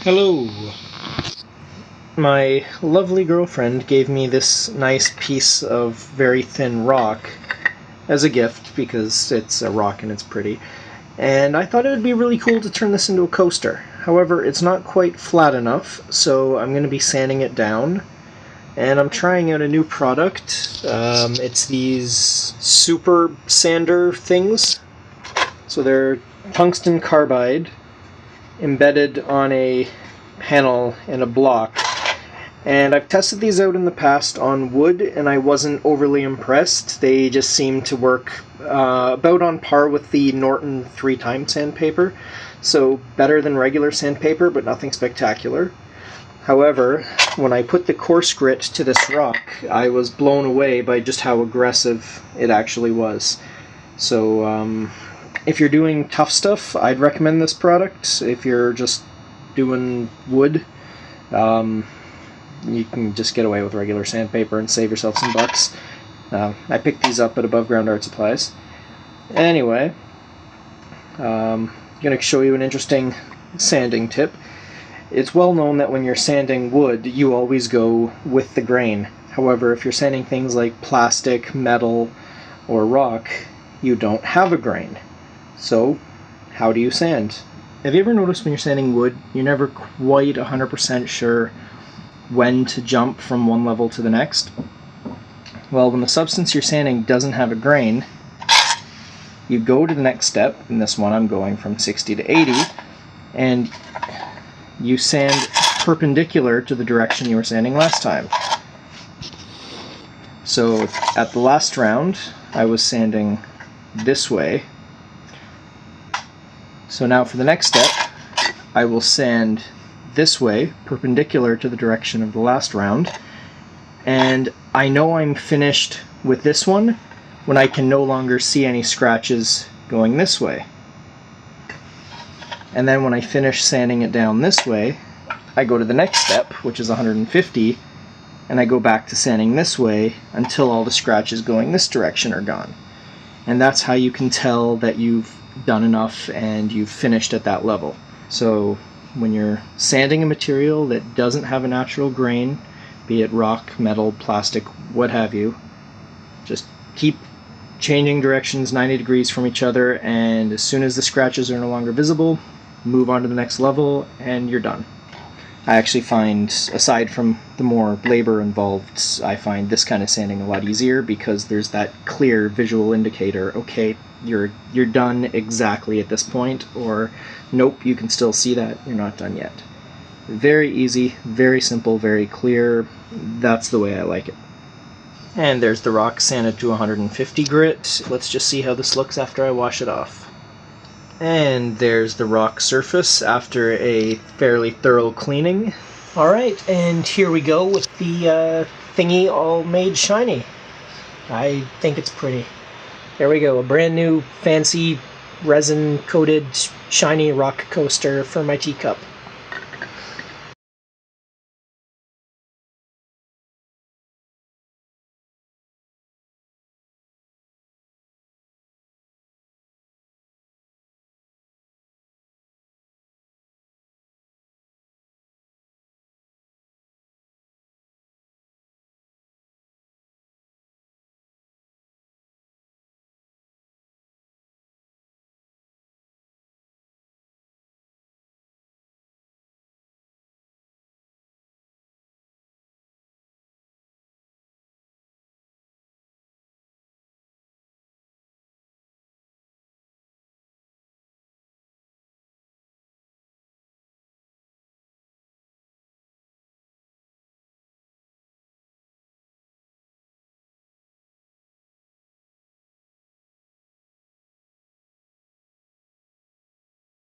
Hello! My lovely girlfriend gave me this nice piece of very thin rock as a gift because it's a rock and it's pretty. And I thought it would be really cool to turn this into a coaster. However, it's not quite flat enough, so I'm going to be sanding it down. And I'm trying out a new product. It's these super sander things. So they're tungsten carbide embedded on a panel in a block. And I've tested these out in the past on wood, and I wasn't overly impressed. They just seem to work about on par with the Norton 3-time sandpaper. So better than regular sandpaper, but nothing spectacular. However, when I put the coarse grit to this rock, I was blown away by just how aggressive it actually was. So if you're doing tough stuff, I'd recommend this product. If you're just doing wood, you can just get away with regular sandpaper and save yourself some bucks. I picked these up at Above Ground Art Supplies. Anyway, I'm going to show you an interesting sanding tip. It's well known that when you're sanding wood, you always go with the grain. However, if you're sanding things like plastic, metal, or rock, you don't have a grain. So, how do you sand? Have you ever noticed when you're sanding wood, you're never quite 100% sure when to jump from one level to the next? Well, when the substance you're sanding doesn't have a grain, you go to the next step. In this one, I'm going from 60 to 80, and you sand perpendicular to the direction you were sanding last time. So at the last round, I was sanding this way. So now for the next step, I will sand this way, perpendicular to the direction of the last round. And I know I'm finished with this one when I can no longer see any scratches going this way. And then when I finish sanding it down this way, I go to the next step, which is 150, and I go back to sanding this way until all the scratches going this direction are gone. And that's how you can tell that you've done enough and you've finished at that level. So when you're sanding a material that doesn't have a natural grain, be it rock, metal, plastic, what have you, just keep changing directions 90 degrees from each other, and as soon as the scratches are no longer visible, move on to the next level, and you're done. I actually find, aside from the more labor involved, I find this kind of sanding a lot easier because there's that clear visual indicator. Okay, you're done exactly at this point, or nope, you can still see that you're not done yet. Very easy, very simple, very clear. That's the way I like it. And there's the rock sanded to 150 grit. Let's just see how this looks after I wash it off. And there's the rock surface after a fairly thorough cleaning. Alright, and here we go with the thingy all made shiny. I think it's pretty. There we go, a brand new fancy resin coated shiny rock coaster for my teacup.